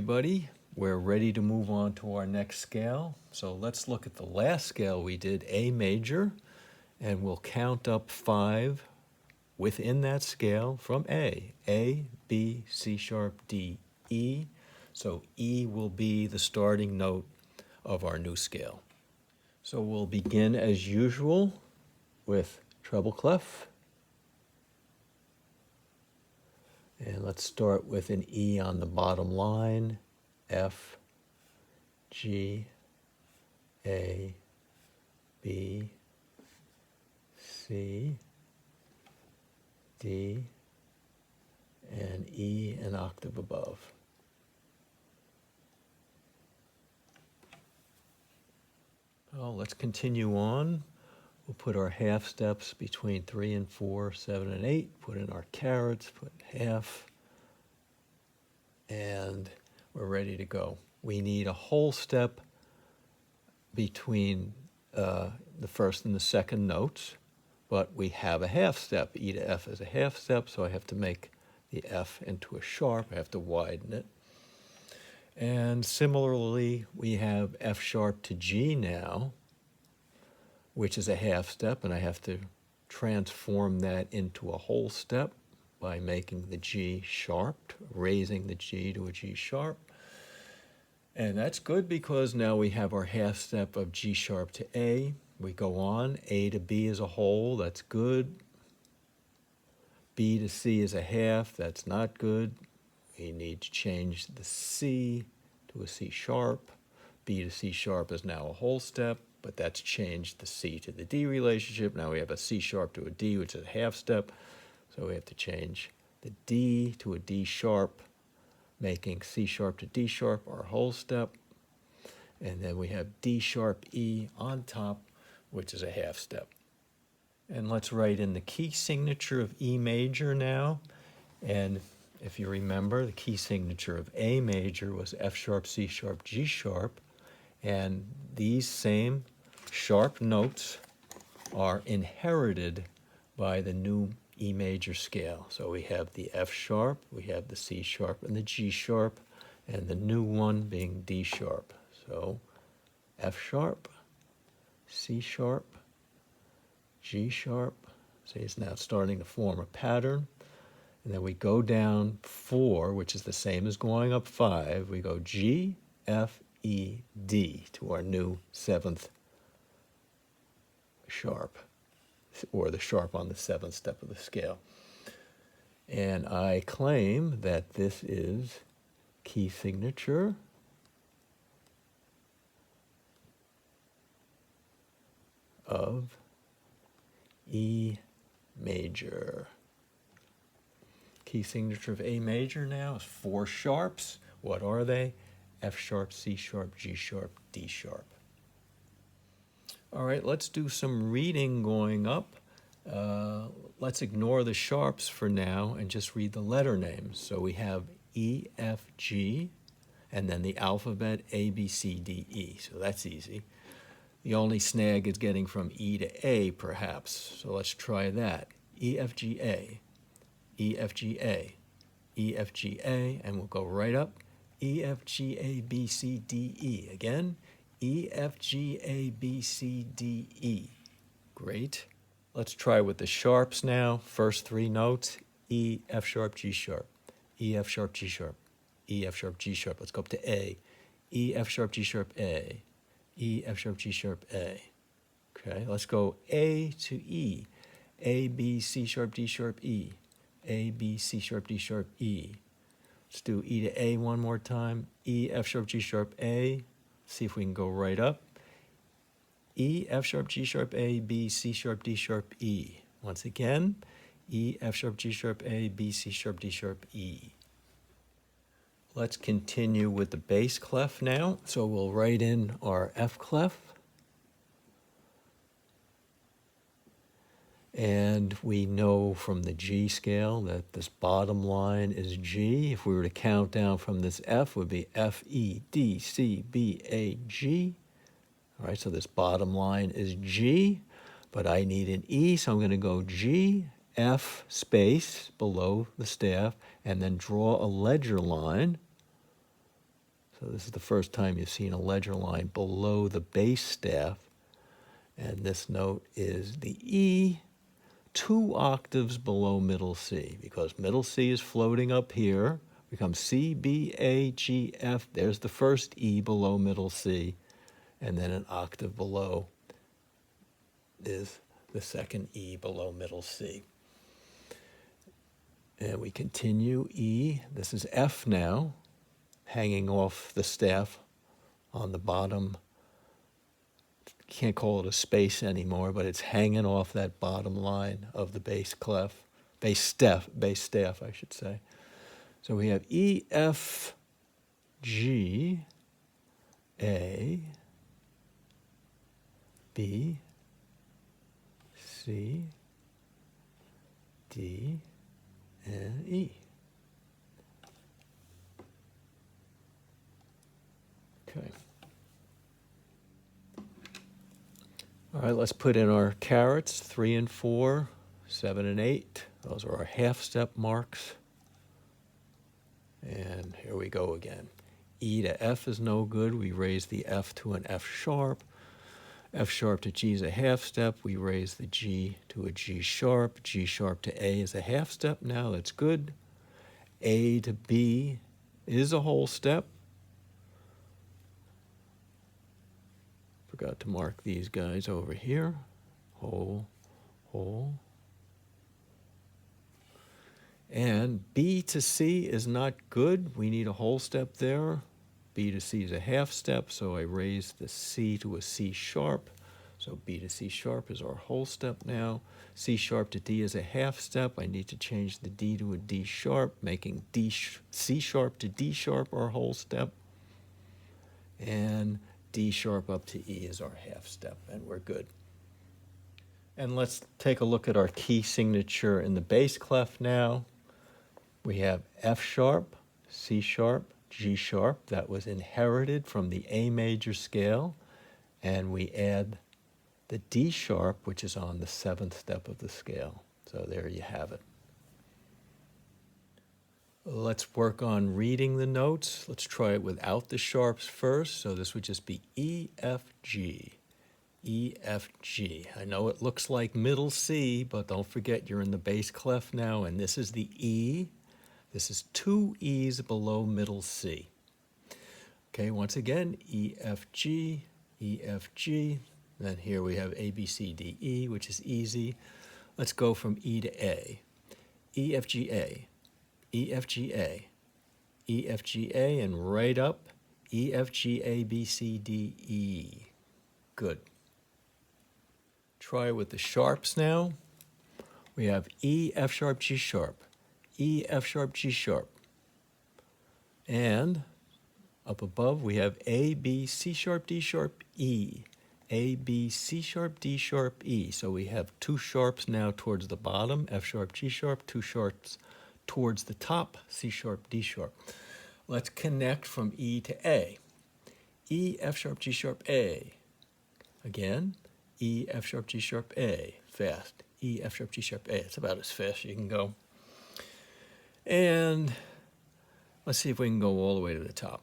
everybody. We're ready to move on to our next scale. So let's look at the last scale we did, A major, and we'll count up 5 within that scale from A. A, B, C sharp, D, E. So E will be the starting note of our new scale. So we'll begin as usual with treble clef. And let's start with an E on the bottom line, F, G, A, B, C, D, and E an octave above. Well, let's continue on. We'll put our half steps between 3 and 4, 7 and 8, put in our carets, put half, and we're ready to go. We need a whole step between the first and the second notes, but we have a half step. E to F is a half step, so I have to make the F into a sharp. I have to widen it. And similarly, we have F sharp to G now, which is a half step, and I have to transform that into a whole step by making the G sharp, raising the G to a G sharp. And that's good because now we have our half step of G sharp to A. We go on, A to B is a whole, that's good. B to C is a half, that's not good. We need to change the C to a C sharp. B to C sharp is now a whole step, but that's changed the C to the D relationship. Now we have a C sharp to a D, which is a half step. So we have to change the D to a D sharp, making C sharp to D sharp our whole step. And then we have D sharp E on top, which is a half step. And let's write in the key signature of E major now. And if you remember, the key signature of A major was F sharp, C sharp, G sharp. And these same sharp notes are inherited by the new E major scale. So we have the F sharp, we have the C sharp and the G sharp, and the new one being D sharp. So F sharp, C sharp, G sharp. See, it's now starting to form a pattern. And then we go down 4, which is the same as going up 5. We go G, F, E, D to our new 7th sharp, or the sharp on the 7th step of the scale. And I claim that this is key signature of E major. Key signature of A major now is 4 sharps. What are they? F sharp, C sharp, G sharp, D sharp. All right, let's do some reading going up. Let's ignore the sharps for now and just read the letter names. So we have E, F, G, and then the alphabet A, B, C, D, E. So that's easy. The only snag is getting from E to A, perhaps. So let's try that. E, F, G, A, E, F, G, A, E, F, G, A, and we'll go right up. E, F, G, A, B, C, D, E. Again, E, F, G, A, B, C, D, E. Great. Let's try with the sharps now. First 3 notes, E, F sharp, G sharp, E, F sharp, G sharp, E, F sharp, G sharp. Let's go up to A. E, F sharp, G sharp, A, E, F sharp, G sharp, A. Okay, let's go A to E. A, B, C sharp, D sharp, E. A, B, C sharp, D sharp, E. Let's do E to A one more time. E, F sharp, G sharp, A. See if we can go right up. E, F sharp, G sharp, A, B, C sharp, D sharp, E. Once again, E, F sharp, G sharp, A, B, C sharp, D sharp, E. Let's continue with the bass clef now. So we'll write in our F clef. And we know from the G scale that this bottom line is G. If we were to count down from this F, it would be F, E, D, C, B, A, G. All right, so this bottom line is G, but I need an E, so I'm going to go G, F, space below the staff, and then draw a ledger line So this is the first time you've seen a ledger line below the bass staff. And this note is the E 2 octaves below middle C, because middle C is floating up here, becomes C, B, A, G, F. There's the first E below middle C, and then an octave below is the second E below middle C. And we continue E. This is F now, hanging off the staff on the bottom. Can't call it a space anymore, but it's hanging off that bottom line of the bass clef, bass staff, I should say. So we have E, F, G, A, B, C, D, and E. Okay. All right, let's put in our carats, 3 and 4, 7 and 8. Those are our half step marks. And here we go again. E to F is no good. We raise the F to an F sharp. F sharp to G is a half step. We raise the G to a G sharp. G sharp to A is a half step. Now that's good. A to B is a whole step. Forgot to mark these guys over here. Whole, whole. And B to C is not good. We need a whole step there. B to C is a half step, so I raise the C to a C sharp. So B to C sharp is our whole step now. C sharp to D is a half step. I need to change the D to a D sharp, making C sharp to D sharp our whole step. And D sharp up to E is our half step, and we're good. And let's take a look at our key signature in the bass clef now. We have F sharp, C sharp, G sharp. That was inherited from the A major scale. And we add the D sharp, which is on the 7th step of the scale. So there you have it. Let's work on reading the notes. Let's try it without the sharps first. So this would just be E, F, G. E, F, G. I know it looks like middle C, but don't forget you're in the bass clef now, and this is the E. This is 2 E's below middle C. Okay, once again, E, F, G, E, F, G. Then here we have A, B, C, D, E, which is easy. Let's go from E to A. E, F, G, A. E, F, G, A. E, F, G, A, and right up, E, F, G, A, B, C, D, E. Good. Try with the sharps now. We have E, F sharp, G sharp. E, F sharp, G sharp. And up above we have A, B, C sharp, D sharp, E. A, B, C sharp, D sharp, E. So we have 2 sharps now towards the bottom, F sharp, G sharp, 2 sharps towards the top, C sharp, D sharp. Let's connect from E to A. E, F sharp, G sharp, A. Again, E, F sharp, G sharp, A. Fast. E, F sharp, G sharp, A. It's about as fast as you can go. And let's see if we can go all the way to the top.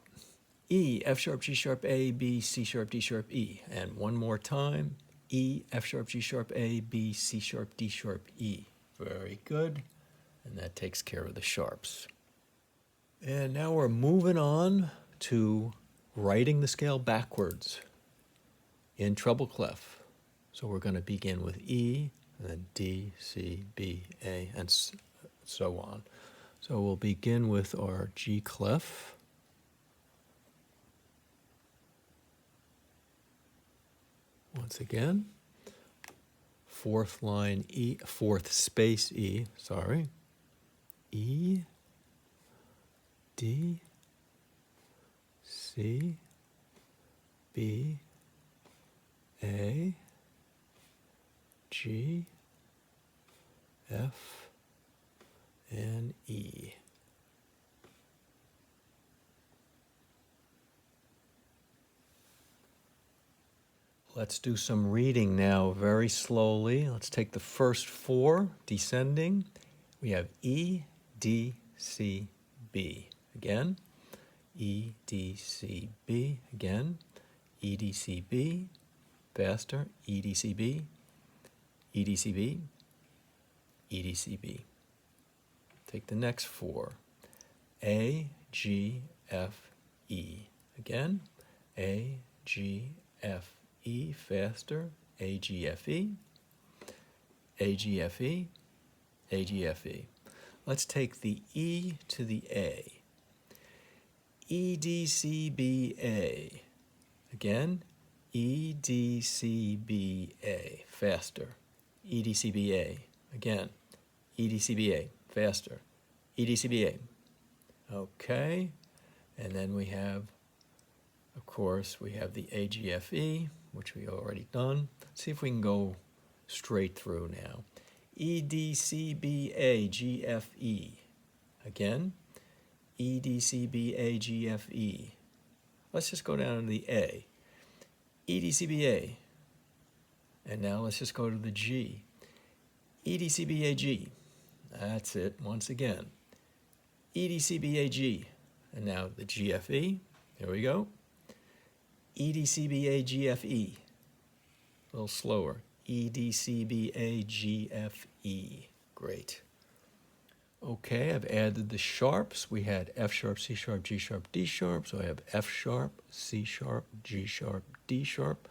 E, F sharp, G sharp, A, B, C sharp, D sharp, E. And one more time. E, F sharp, G sharp, A, B, C sharp, D sharp, E. Very good. And that takes care of the sharps. And now we're moving on to writing the scale backwards in treble clef. So we're going to begin with E, and then D, C, B, A, and so on. So we'll begin with our G clef. Once again, 4th line E, 4th space E, sorry. E, D, C, B, A, G, F, and E. Let's do some reading now very slowly. Let's take the first 4 descending. We have E, D, C, B. Again, E, D, C, B. Again, E, D, C, B. Faster, E, D, C, B. E, D, C, B. E, D, C, B. Take the next four. A, G, F, E. Again, A, G, F, E. Faster, A, G, F, E. A, G, F, E. A, G, F, E. Let's take the E to the A. E, D, C, B, A. Again, E, D, C, B, A. Faster. E, D, C, B, A. Again, E, D, C, B, A. Faster. E, D, C, B, A. Okay. And then we have, of course, we have the A, G, F, E, which we already done. Let's see if we can go straight through now. E, D, C, B, A, G, F, E. Again, E, D, C, B, A, G, F, E. Let's just go down to the A. E, D, C, B, A. And now let's just go to the G. E, D, C, B, A, G. That's it once again. E, D, C, B, A, G. And now the G, F, E. Here we go. E, D, C, B, A, G, F, E. A little slower. E, D, C, B, A, G, F, E. Great. Okay, I've added the sharps. We had F sharp, C sharp, G sharp, D sharp. So I have F sharp, C sharp, G sharp, D sharp.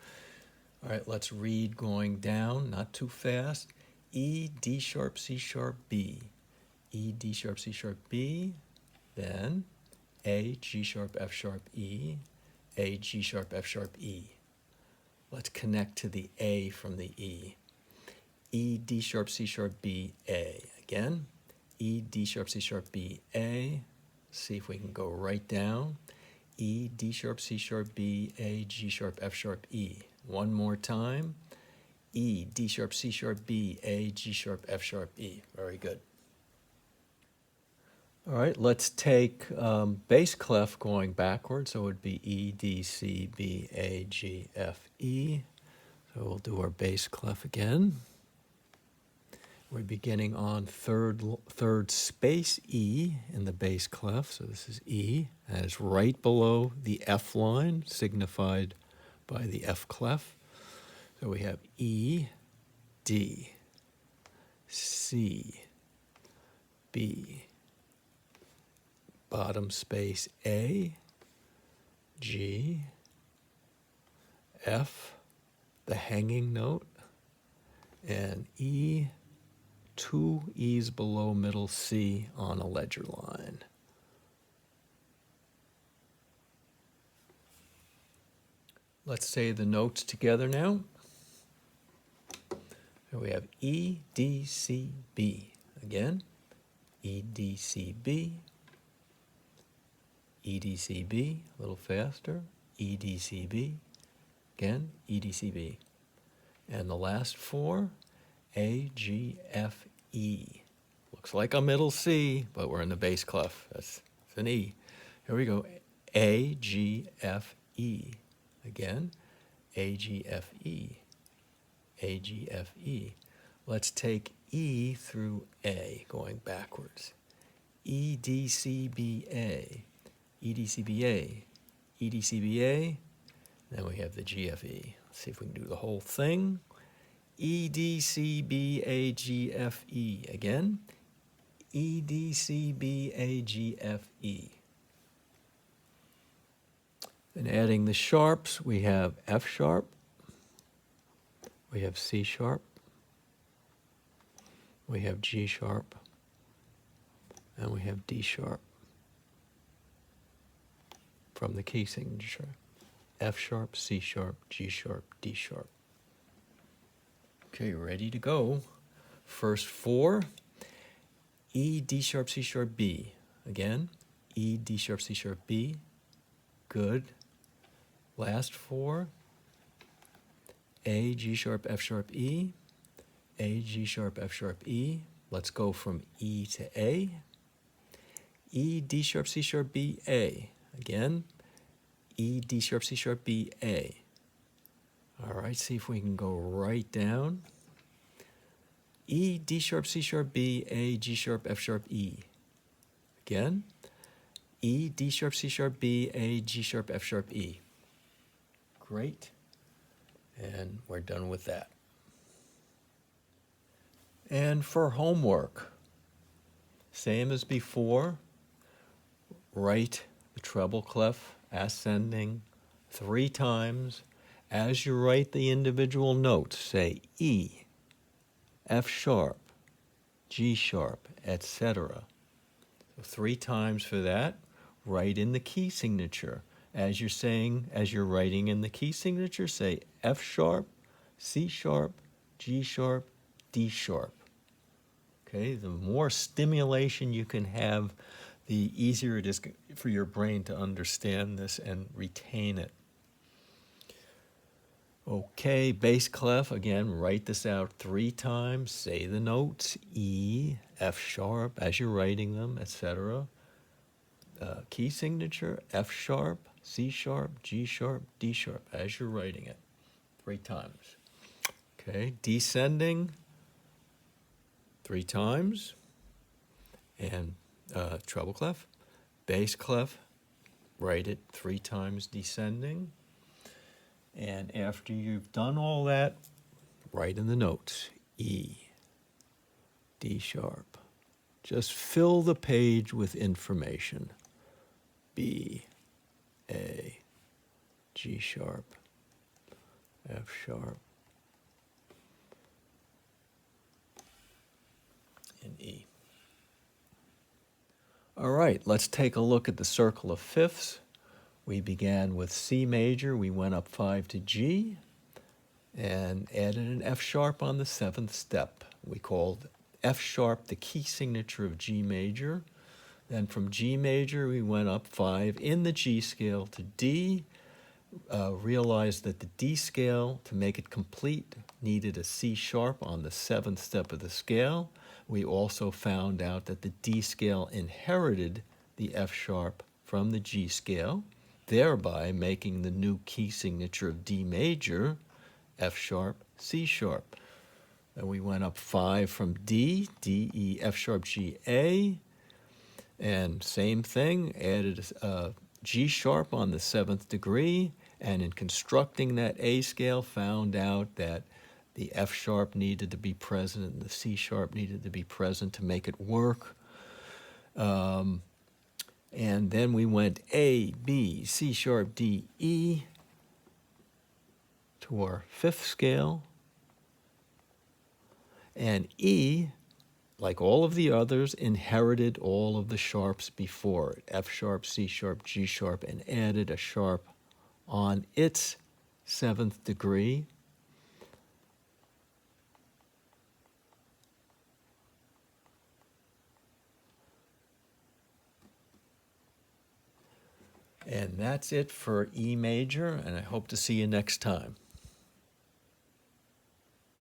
All right, let's read going down, not too fast. E, D sharp, C sharp, B. E, D sharp, C sharp, B. Then A, G sharp, F sharp, E. A, G sharp, F sharp, E. Let's connect to the A from the E. E, D sharp, C sharp, B, A. Again, E, D sharp, C sharp, B, A. See if we can go right down. E, D sharp, C sharp, B, A, G sharp, F sharp, E. One more time. E, D sharp, C sharp, B, A, G sharp, F sharp, E. Very good. All right, let's take bass clef going backwards. So it would be E, D, C, B, A, G, F, E. So we'll do our bass clef again. We're beginning on third space E in the bass clef. So this is E. That is right below the F line, signified by the F clef. So we have E, D, C, B, bottom space A, G, F, the hanging note, and E, 2 E's below middle C on a ledger line. Let's say the notes together now. So we have E, D, C, B. Again, E, D, C, B. E, D, C, B, a little faster. E, D, C, B. Again, E, D, C, B. And the last four, A, G, F, E. Looks like a middle C, but we're in the bass clef. That's an E. Here we go. A, G, F, E. Again, A, G, F, E. A, G, F, E. Let's take E through A, going backwards. E, D, C, B, A. E, D, C, B, A. E, D, C, B, A. Then we have the G, F, E. Let's see if we can do the whole thing. E, D, C, B, A, G, F, E. Again, E, D, C, B, A, G, F, E. Then adding the sharps, we have F sharp, we have C sharp, we have G sharp, and we have D sharp from the key signature. F sharp, C sharp, G sharp, D sharp. Okay, ready to go. First four, E, D sharp, C sharp, B. Again, E, D sharp, C sharp, B. Good. Last four, A, G sharp, F sharp, E. A, G sharp, F sharp, E. Let's go from E to A. E, D sharp, C sharp, B, A. Again, E, D sharp, C sharp, B, A. All right, see if we can go right down. E, D sharp, C sharp, B, A, G sharp, F sharp, E. Again, E, D sharp, C sharp, B, A, G sharp, F sharp, E. Great. And we're done with that. And for homework, same as before, write the treble clef ascending 3 times. As you write the individual notes, say E, F sharp, G sharp, etc. So 3 times for that. Write in the key signature. As you're writing in the key signature, say F sharp, C sharp, G sharp, D sharp. Okay, the more stimulation you can have, the easier it is for your brain to understand this and retain it. Okay, bass clef, again, write this out 3 times. Say the notes, E, F sharp, as you're writing them, etc. Key signature, F sharp, C sharp, G sharp, D sharp, as you're writing it 3 times. Okay, descending 3 times, and treble clef. Bass clef, write it 3 times descending. And after you've done all that, write in the notes, E, D sharp. Just fill the page with information. B, A, G sharp, F sharp, and E. All right, let's take a look at the circle of fifths. We began with C major, we went up 5 to G, and added an F sharp on the 7th step. We called F sharp the key signature of G major. Then from G major, we went up 5 in the G scale to D. Realized that the D scale, to make it complete, needed a C sharp on the 7th step of the scale. We also found out that the D scale inherited the F sharp from the G scale, thereby making the new key signature of D major, F sharp, C sharp. Then we went up 5 from D, D, E, F sharp, G, A, and same thing, added a G sharp on the 7th degree, and in constructing that A scale, found out that the F sharp needed to be present and the C sharp needed to be present to make it work. And then we went A, B, C sharp, D, E to our 5th scale. And E, like all of the others, inherited all of the sharps before it, F sharp, C sharp, G sharp, and added a sharp on its 7th degree. And that's it for E major, and I hope to see you next time.